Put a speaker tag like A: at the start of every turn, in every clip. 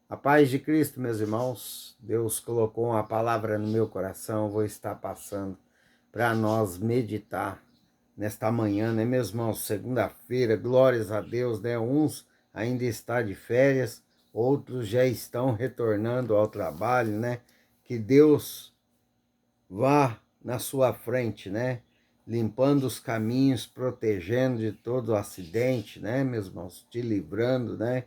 A: A paz de Cristo, meus irmãos. Deus colocou uma palavra no meu coração, vou estar passando para nós meditar nesta manhã, né, meus irmãos? Segunda-feira, glórias a Deus, né? Uns ainda estão de férias, outros já estão retornando ao trabalho, né? Que Deus vá na sua frente, né? Limpando os caminhos, protegendo de todo acidente, né, meus irmãos? Te livrando, né?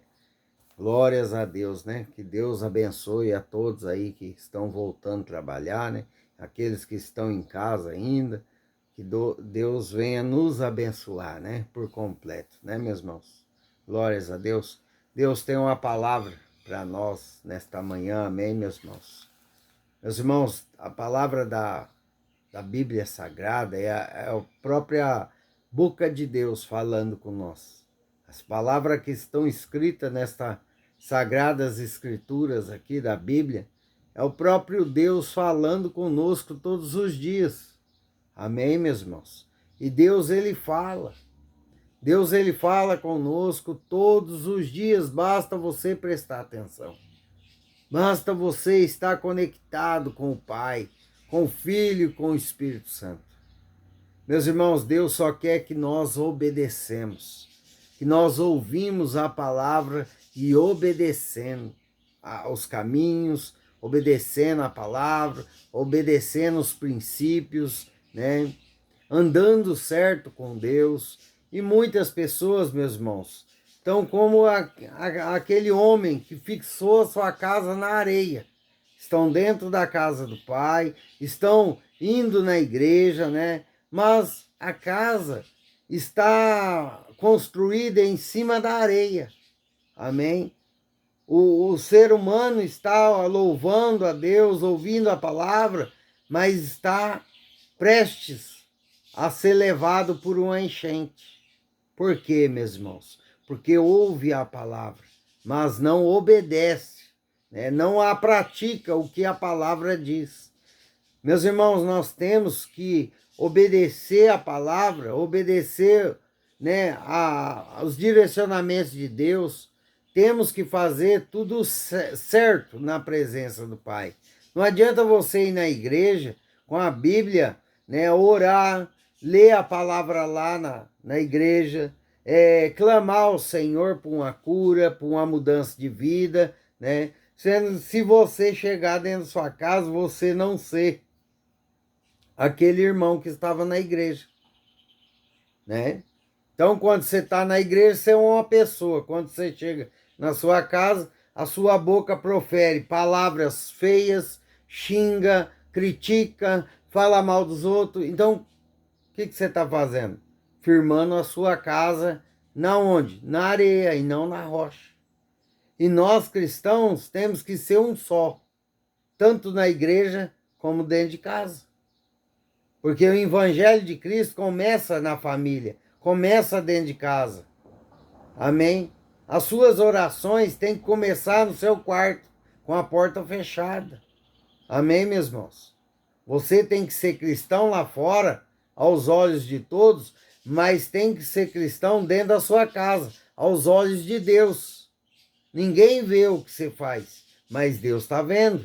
A: Glórias a Deus, né? Que Deus abençoe a todos aí que estão voltando a trabalhar, né? Aqueles que estão em casa ainda, que Deus venha nos abençoar, né? Por completo, né, meus irmãos? Glórias a Deus. Deus tem uma palavra para nós nesta manhã, amém, meus irmãos? Meus irmãos, a palavra da Bíblia Sagrada é a própria boca de Deus falando com nós. As palavras que estão escritas nestas sagradas escrituras aqui da Bíblia é o próprio Deus falando conosco todos os dias. Amém, meus irmãos? E Deus, ele fala. Deus, ele fala conosco todos os dias, basta você prestar atenção. Basta você estar conectado com o Pai, com o Filho e com o Espírito Santo. Meus irmãos, Deus só quer que nós obedecemos, que nós ouvimos a palavra e obedecendo aos caminhos, obedecendo a palavra, obedecendo os princípios, né? Andando certo com Deus. E muitas pessoas, meus irmãos, estão como aquele homem que fixou a sua casa na areia. Estão dentro da casa do Pai, estão indo na igreja, né? Mas a casa está construída em cima da areia. Amém? O ser humano está louvando a Deus, ouvindo a palavra, mas está prestes a ser levado por uma enchente. Por quê, meus irmãos? Porque ouve a palavra, mas não obedece, né? Não a pratica o que a palavra diz. Meus irmãos, nós temos que obedecer a palavra, obedecer, né, aos direcionamentos de Deus. Temos que fazer tudo certo na presença do Pai. Não adianta você ir na igreja com a Bíblia, né, orar, ler a palavra lá na igreja, clamar ao Senhor por uma cura, por uma mudança de vida, né? Se você chegar dentro da sua casa, você não ser aquele irmão que estava na igreja, né? Então, quando você está na igreja, você é uma pessoa. Quando você chega na sua casa, a sua boca profere palavras feias, xinga, critica, fala mal dos outros. Então, o que você está fazendo? Firmando a sua casa na onde? Na areia e não na rocha. E nós cristãos temos que ser um só, tanto na igreja como dentro de casa. Porque o evangelho de Cristo começa na família, começa dentro de casa. Amém? As suas orações têm que começar no seu quarto, com a porta fechada. Amém, meus irmãos? Você tem que ser cristão lá fora, aos olhos de todos, mas tem que ser cristão dentro da sua casa, aos olhos de Deus. Ninguém vê o que você faz, mas Deus está vendo.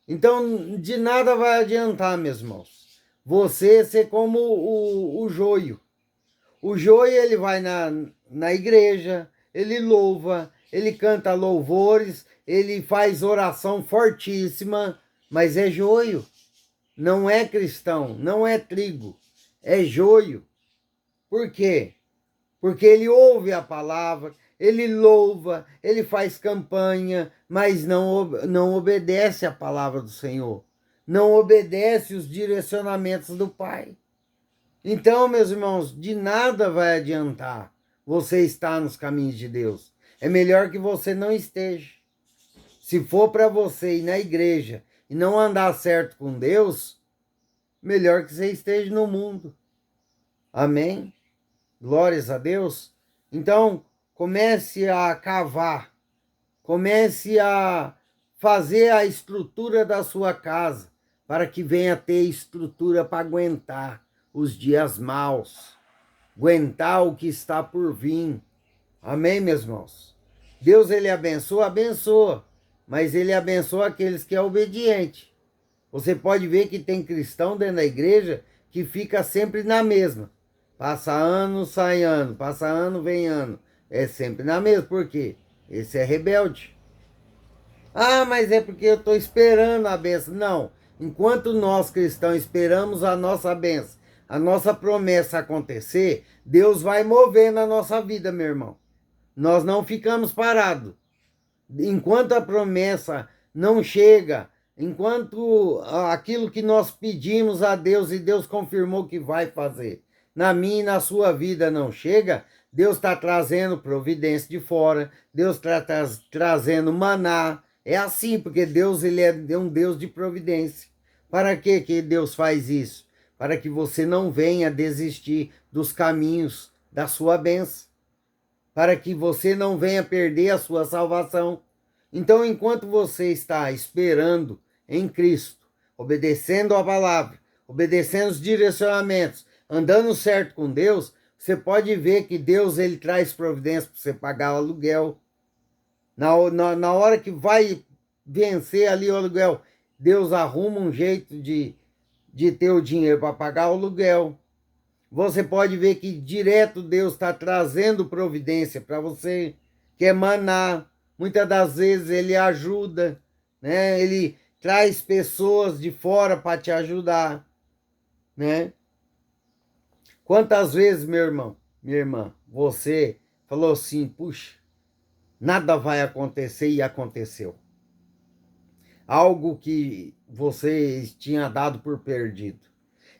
A: Então, de nada vai adiantar, meus irmãos, você ser como o joio. O joio, ele vai na igreja, ele louva, ele canta louvores, ele faz oração fortíssima, mas é joio. Não é cristão, não é trigo, é joio. Por quê? Porque ele ouve a palavra, ele louva, ele faz campanha, mas não obedece a palavra do Senhor. Não obedece os direcionamentos do Pai. Então, meus irmãos, de nada vai adiantar você estar nos caminhos de Deus. É melhor que você não esteja. Se for para você ir na igreja e não andar certo com Deus, melhor que você esteja no mundo. Amém? Glórias a Deus. Então, comece a cavar, comece a fazer a estrutura da sua casa, para que venha ter estrutura para aguentar os dias maus, aguentar o que está por vir. Amém, meus irmãos? Deus, ele abençoa, abençoa, mas ele abençoa aqueles que é obediente. Você pode ver que tem cristão dentro da igreja que fica sempre na mesma. Passa ano, sai ano, passa ano, vem ano. É sempre na mesma. Por quê? Esse é rebelde. Ah, mas é porque eu estou esperando a benção. Não. Enquanto nós cristãos esperamos a nossa benção, a nossa promessa acontecer, Deus vai mover na nossa vida, meu irmão. Nós não ficamos parados. Enquanto a promessa não chega, enquanto aquilo que nós pedimos a Deus e Deus confirmou que vai fazer, na minha e na sua vida não chega, Deus está trazendo providência de fora, Deus está trazendo maná. É assim, porque Deus, ele é um Deus de providência. Para que Deus faz isso? Para que você não venha desistir dos caminhos da sua bênção, para que você não venha perder a sua salvação. Então, enquanto você está esperando em Cristo, obedecendo a palavra, obedecendo os direcionamentos, andando certo com Deus, você pode ver que Deus, ele traz providência para você pagar o aluguel. Na hora que vai vencer ali o aluguel, Deus arruma um jeito de ter o dinheiro para pagar o aluguel. Você pode ver que direto Deus está trazendo providência para você, que é maná. Muitas das vezes ele ajuda, né? Ele traz pessoas de fora para te ajudar, né? Quantas vezes, meu irmão, minha irmã, você falou assim, puxa, nada vai acontecer e aconteceu. Algo que você tinha dado por perdido.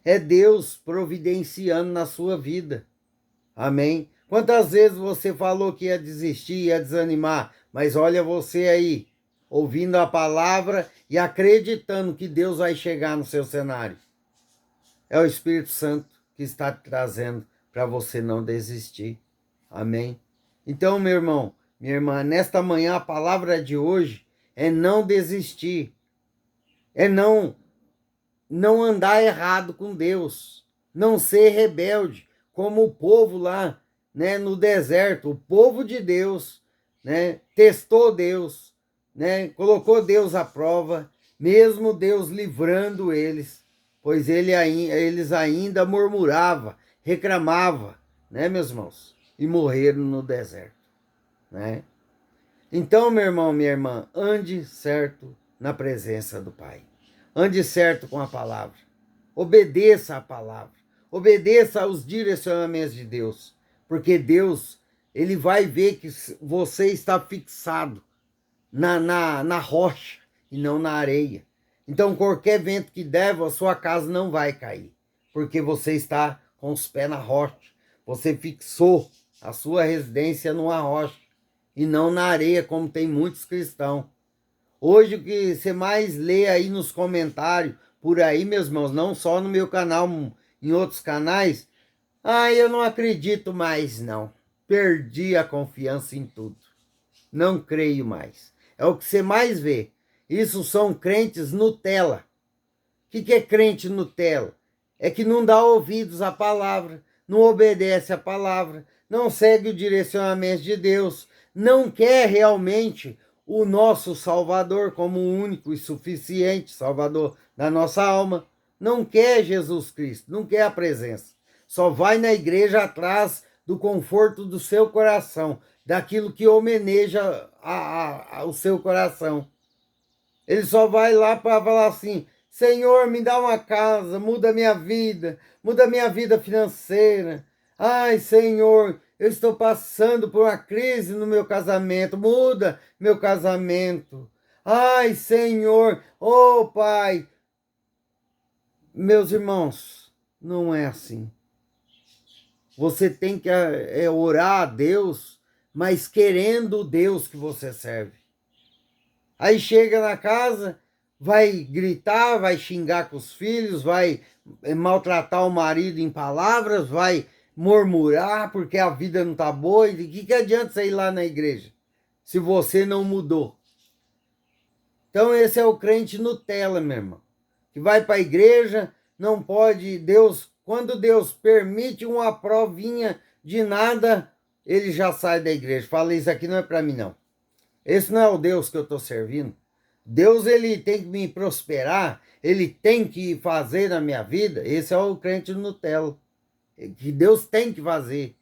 A: É Deus providenciando na sua vida. Amém? Quantas vezes você falou que ia desistir, ia desanimar, mas olha você aí, ouvindo a palavra e acreditando que Deus vai chegar no seu cenário. É o Espírito Santo que está trazendo para você não desistir. Amém? Então, meu irmão, minha irmã, nesta manhã a palavra de hoje é não desistir. É não andar errado com Deus, não ser rebelde, como o povo lá, né, no deserto, o povo de Deus, né, testou Deus, né, colocou Deus à prova, mesmo Deus livrando eles, pois eles ainda murmuravam, reclamavam, né, meus irmãos, e morreram no deserto, né? Então, meu irmão, minha irmã, ande certo na presença do Pai. Ande certo com a palavra. Obedeça a palavra. Obedeça aos direcionamentos de Deus. Porque Deus, ele vai ver que você está fixado na rocha e não na areia. Então, qualquer vento que der, a sua casa não vai cair. Porque você está com os pés na rocha. Você fixou a sua residência numa rocha e não na areia, como tem muitos cristãos. Hoje o que você mais lê aí nos comentários, por aí, meus irmãos, não só no meu canal, em outros canais, eu não acredito mais, não. Perdi a confiança em tudo. Não creio mais. É o que você mais vê. Isso são crentes Nutella. O que é crente Nutella? É que não dá ouvidos à palavra, não obedece à palavra, não segue o direcionamento de Deus, não quer realmente o nosso Salvador como o único e suficiente Salvador da nossa alma. Não quer Jesus Cristo, não quer a presença. Só vai na igreja atrás do conforto do seu coração, daquilo que homeneja o seu coração. Ele só vai lá para falar assim, Senhor, me dá uma casa, muda minha vida financeira. Ai, Senhor, eu estou passando por uma crise no meu casamento, muda meu casamento. Ai, Senhor, oh Pai. Meus irmãos, não é assim. Você tem que orar a Deus, mas querendo o Deus que você serve. Aí chega na casa, vai gritar, vai xingar com os filhos, vai maltratar o marido em palavras, vai murmurar porque a vida não está boa. E o que adianta você ir lá na igreja se você não mudou? Então esse é o crente Nutella, meu irmão, que vai para a igreja, não pode, quando Deus permite uma provinha de nada, ele já sai da igreja. Fala, isso aqui não é para mim não. Esse não é o Deus que eu estou servindo. Deus, ele tem que me prosperar, ele tem que fazer na minha vida. Esse é o crente Nutella, que Deus tem que fazer.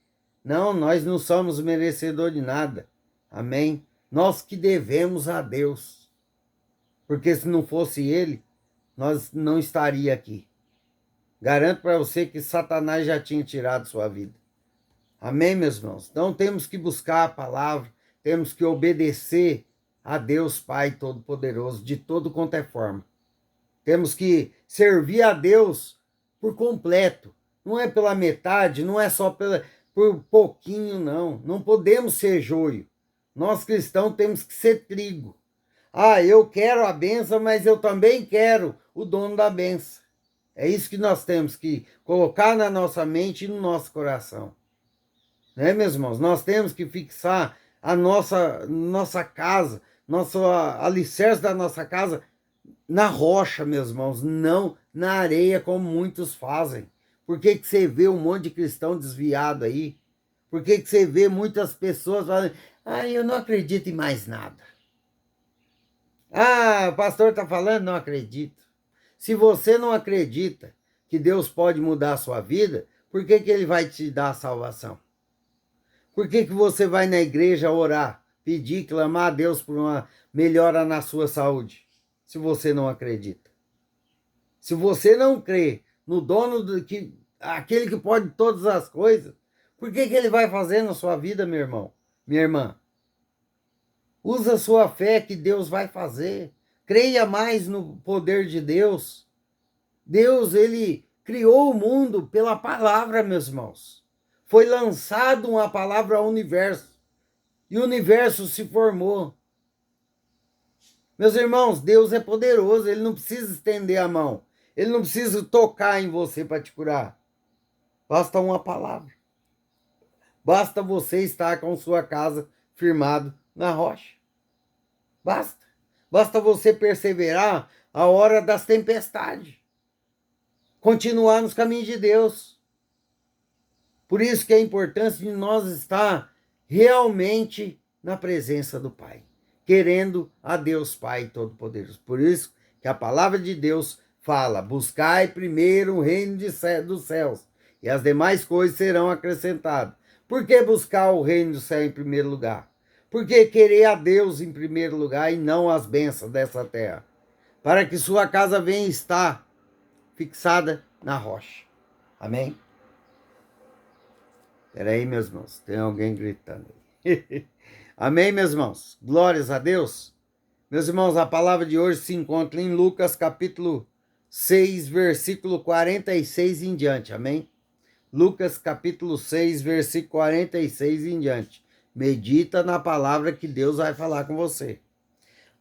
A: Não, nós não somos merecedores de nada. Amém? Nós que devemos a Deus. Porque se não fosse ele, nós não estaria aqui. Garanto para você que Satanás já tinha tirado sua vida. Amém, meus irmãos? Então temos que buscar a palavra, temos que obedecer a Deus Pai Todo-Poderoso de todo quanto é forma. Temos que servir a Deus por completo. Não é pela metade, não é só por pouquinho, não. Não podemos ser joio. Nós cristãos temos que ser trigo. Ah, eu quero a benção, mas eu também quero o dono da benção. É isso que nós temos que colocar na nossa mente e no nosso coração. Né, meus irmãos? Nós temos que fixar a nossa casa, nosso alicerce da nossa casa na rocha, meus irmãos, não na areia como muitos fazem. Por que você vê um monte de cristão desviado aí? Por que você vê muitas pessoas falando, eu não acredito em mais nada. O pastor está falando, não acredito. Se você não acredita que Deus pode mudar a sua vida, por que ele vai te dar a salvação? Por que você vai na igreja orar, pedir, clamar a Deus por uma melhora na sua saúde, se você não acredita? Se você não crê no dono, aquele que pode todas as coisas, por que ele vai fazer na sua vida, meu irmão, minha irmã? Usa a sua fé que Deus vai fazer. Creia mais no poder de Deus. Deus, ele criou o mundo pela palavra, meus irmãos. Foi lançado uma palavra ao universo. E o universo se formou. Meus irmãos, Deus é poderoso. Ele não precisa estender a mão. Ele não precisa tocar em você para te curar. Basta uma palavra. Basta você estar com sua casa firmado na rocha. Basta. Basta você perseverar a hora das tempestades. Continuar nos caminhos de Deus. Por isso que é importante de nós estar realmente na presença do Pai. Querendo a Deus Pai Todo-Poderoso. Por isso que a palavra de Deus fala, buscai primeiro o reino dos céus, e as demais coisas serão acrescentadas. Por que buscar o reino do céu em primeiro lugar? Por que querer a Deus em primeiro lugar e não as bênçãos dessa terra? Para que sua casa venha estar fixada na rocha. Amém? Espera aí, meus irmãos, tem alguém gritando. Amém, meus irmãos? Glórias a Deus. Meus irmãos, a palavra de hoje se encontra em Lucas capítulo 6, versículo 46 em diante. Amém? Lucas capítulo 6, versículo 46 em diante. Medita na palavra que Deus vai falar com você.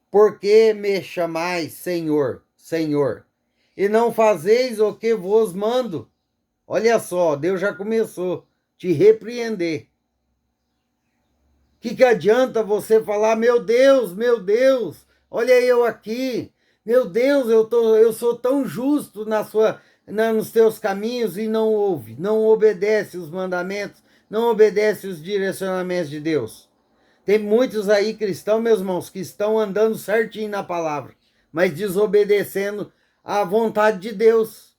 A: Por que me chamais Senhor, Senhor, e não fazeis o que vos mando? Olha só, Deus já começou a te repreender. Que adianta você falar, meu Deus, olha eu aqui. Meu Deus, eu sou tão justo nos teus caminhos e não ouve, não obedece os mandamentos, não obedece os direcionamentos de Deus. Tem muitos aí cristãos, meus irmãos, que estão andando certinho na palavra, mas desobedecendo à vontade de Deus.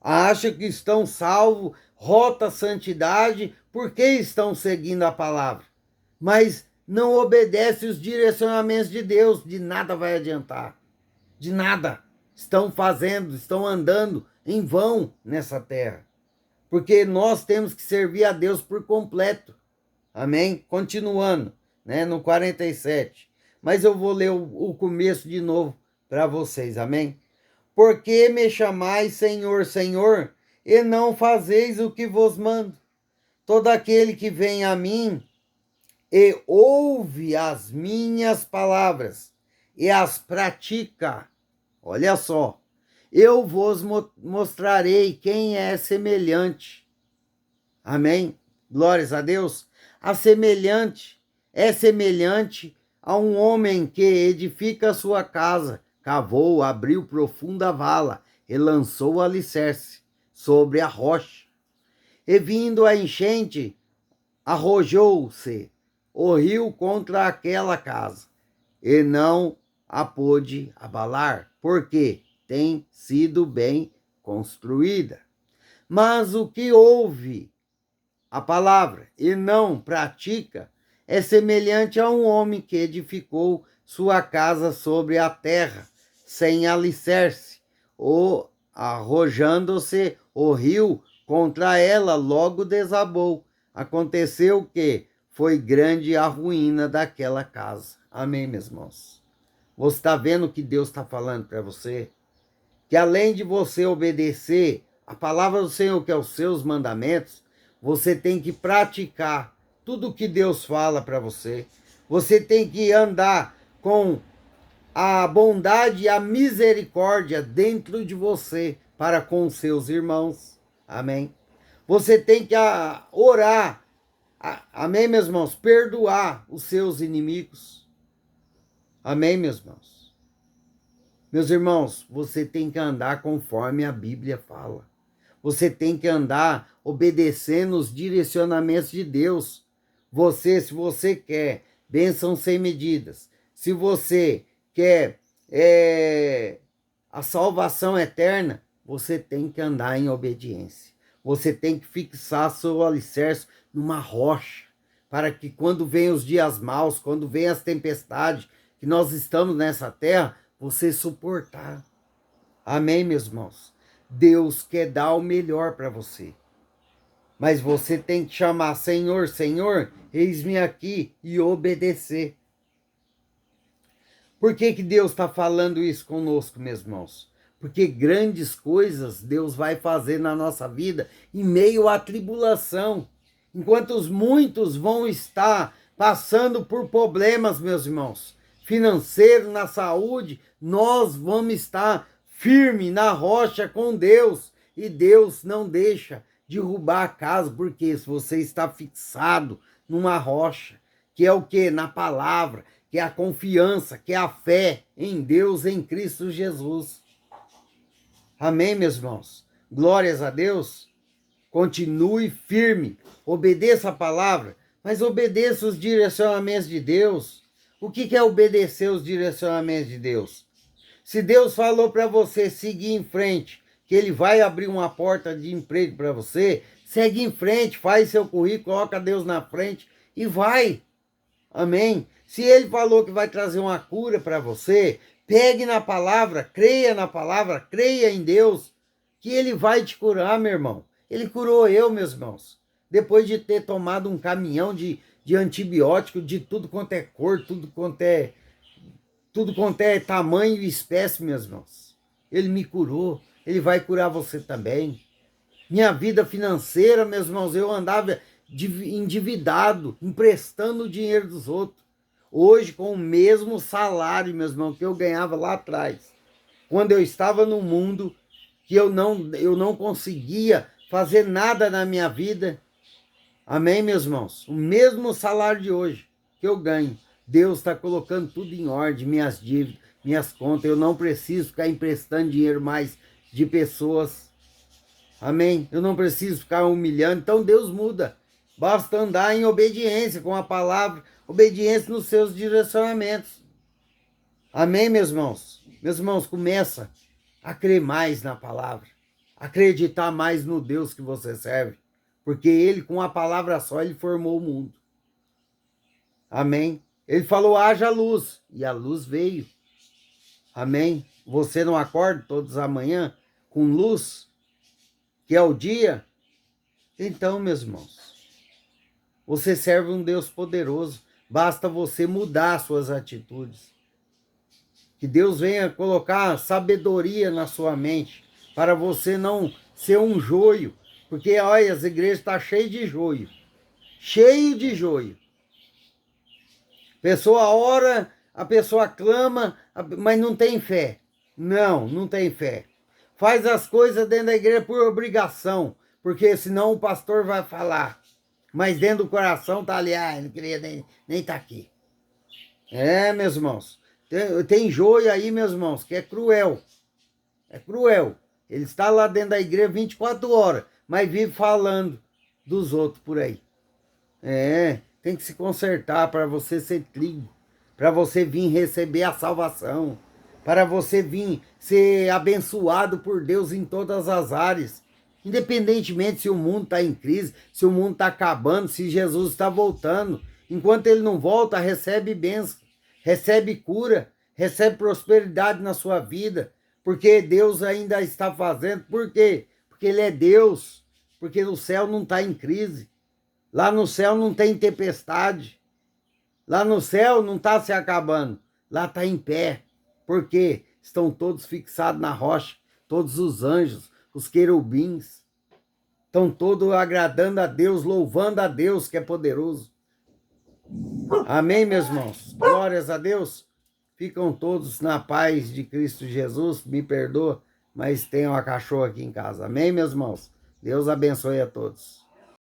A: Acham que estão salvos, rota santidade, porque estão seguindo a palavra. Mas não obedecem os direcionamentos de Deus, de nada vai adiantar. De nada. Estão andando em vão nessa terra. Porque nós temos que servir a Deus por completo. Amém? Continuando, né, no 47. Mas eu vou ler o começo de novo para vocês, amém? Por que me chamais Senhor, Senhor, e não fazeis o que vos mando? Todo aquele que vem a mim e ouve as minhas palavras e as pratica, olha só, eu vos mostrarei quem é semelhante. Amém? Glórias a Deus. É semelhante a um homem que edifica a sua casa, cavou, abriu profunda vala e lançou o alicerce sobre a rocha. E vindo a enchente, arrojou-se o rio contra aquela casa, e não a pôde abalar, porque tem sido bem construída. Mas o que ouve a palavra e não pratica é semelhante a um homem que edificou sua casa sobre a terra, sem alicerce, ou arrojando-se o rio contra ela, logo desabou. Aconteceu que foi grande a ruína daquela casa. Amém, meus irmãos? Você está vendo o que Deus está falando para você? Que além de você obedecer a palavra do Senhor, que é os seus mandamentos, você tem que praticar tudo o que Deus fala para você. Você tem que andar com a bondade e a misericórdia dentro de você para com os seus irmãos. Amém? Você tem que orar. Amém, meus irmãos? Perdoar os seus inimigos. Amém, meus irmãos? Meus irmãos, você tem que andar conforme a Bíblia fala. Você tem que andar obedecendo os direcionamentos de Deus. Se você quer bênção sem medidas, se você quer a salvação eterna, você tem que andar em obediência. Você tem que fixar seu alicerce numa rocha, para que quando vem os dias maus, quando vem as tempestades, que nós estamos nessa terra, você suportar. Amém, meus irmãos? Deus quer dar o melhor para você. Mas você tem que chamar Senhor, Senhor, eis-me aqui e obedecer. Por que Deus está falando isso conosco, meus irmãos? Porque grandes coisas Deus vai fazer na nossa vida em meio à tribulação. Enquanto muitos vão estar passando por problemas, meus irmãos, financeiro, na saúde, nós vamos estar firme na rocha com Deus. E Deus não deixa derrubar a casa, porque se você está fixado numa rocha, que é o que? Na palavra, que é a confiança, que é a fé em Deus, em Cristo Jesus. Amém, meus irmãos? Glórias a Deus. Continue firme, obedeça a palavra, mas obedeça os direcionamentos de Deus. O que é obedecer os direcionamentos de Deus? Se Deus falou para você seguir em frente, que Ele vai abrir uma porta de emprego para você, segue em frente, faz seu currículo, coloca Deus na frente e vai. Amém? Se Ele falou que vai trazer uma cura para você, pegue na palavra, creia em Deus, que Ele vai te curar, meu irmão. Ele curou eu, meus irmãos, depois de ter tomado um caminhão de antibiótico de tudo quanto é cor, tudo quanto é tamanho e espécie, meus irmãos. Ele me curou, Ele vai curar você também. Minha vida financeira, meus irmãos, eu andava endividado, emprestando o dinheiro dos outros. Hoje, com o mesmo salário, meus irmãos, que eu ganhava lá atrás, quando eu estava no mundo, que eu não conseguia fazer nada na minha vida. Amém, meus irmãos? O mesmo salário de hoje que eu ganho, Deus está colocando tudo em ordem, minhas dívidas, minhas contas. Eu não preciso ficar emprestando dinheiro mais de pessoas. Amém? Eu não preciso ficar humilhando. Então Deus muda. Basta andar em obediência com a palavra, obediência nos seus direcionamentos. Amém, meus irmãos? Meus irmãos, começa a crer mais na palavra, acreditar mais no Deus que você serve, porque Ele, com a palavra só, Ele formou o mundo. Amém? Ele falou, haja luz, e a luz veio. Amém? Você não acorda todas as manhãs com luz, que é o dia? Então, meus irmãos, você serve um Deus poderoso, basta você mudar suas atitudes. Que Deus venha colocar sabedoria na sua mente, para você não ser um joio, porque olha, as igrejas estão cheias de joio, cheio de joio. Pessoa ora, a pessoa clama, mas não tem fé. Não tem fé. Faz as coisas dentro da igreja por obrigação, porque senão o pastor vai falar. Mas dentro do coração tá ali, não queria nem tá aqui. Meus irmãos, tem joio aí, meus irmãos, que é cruel. É cruel. Ele está lá dentro da igreja 24 horas, mas vive falando dos outros por aí. tem que se consertar para você ser trigo, para você vir receber a salvação, para você vir ser abençoado por Deus em todas as áreas. Independentemente se o mundo está em crise, se o mundo está acabando, se Jesus está voltando. Enquanto ele não volta, recebe bênção, recebe cura, recebe prosperidade na sua vida, porque Deus ainda está fazendo. Por quê? Porque ele é Deus, porque o céu não está em crise. Lá no céu não tem tempestade. Lá no céu não está se acabando. Lá está em pé. Por quê? Estão todos fixados na rocha. Todos os anjos, os querubins. Estão todos agradando a Deus, louvando a Deus que é poderoso. Amém, meus irmãos? Glórias a Deus. Ficam todos na paz de Cristo Jesus. Me perdoa, mas tem uma cachorra aqui em casa. Amém, meus irmãos? Deus abençoe a todos.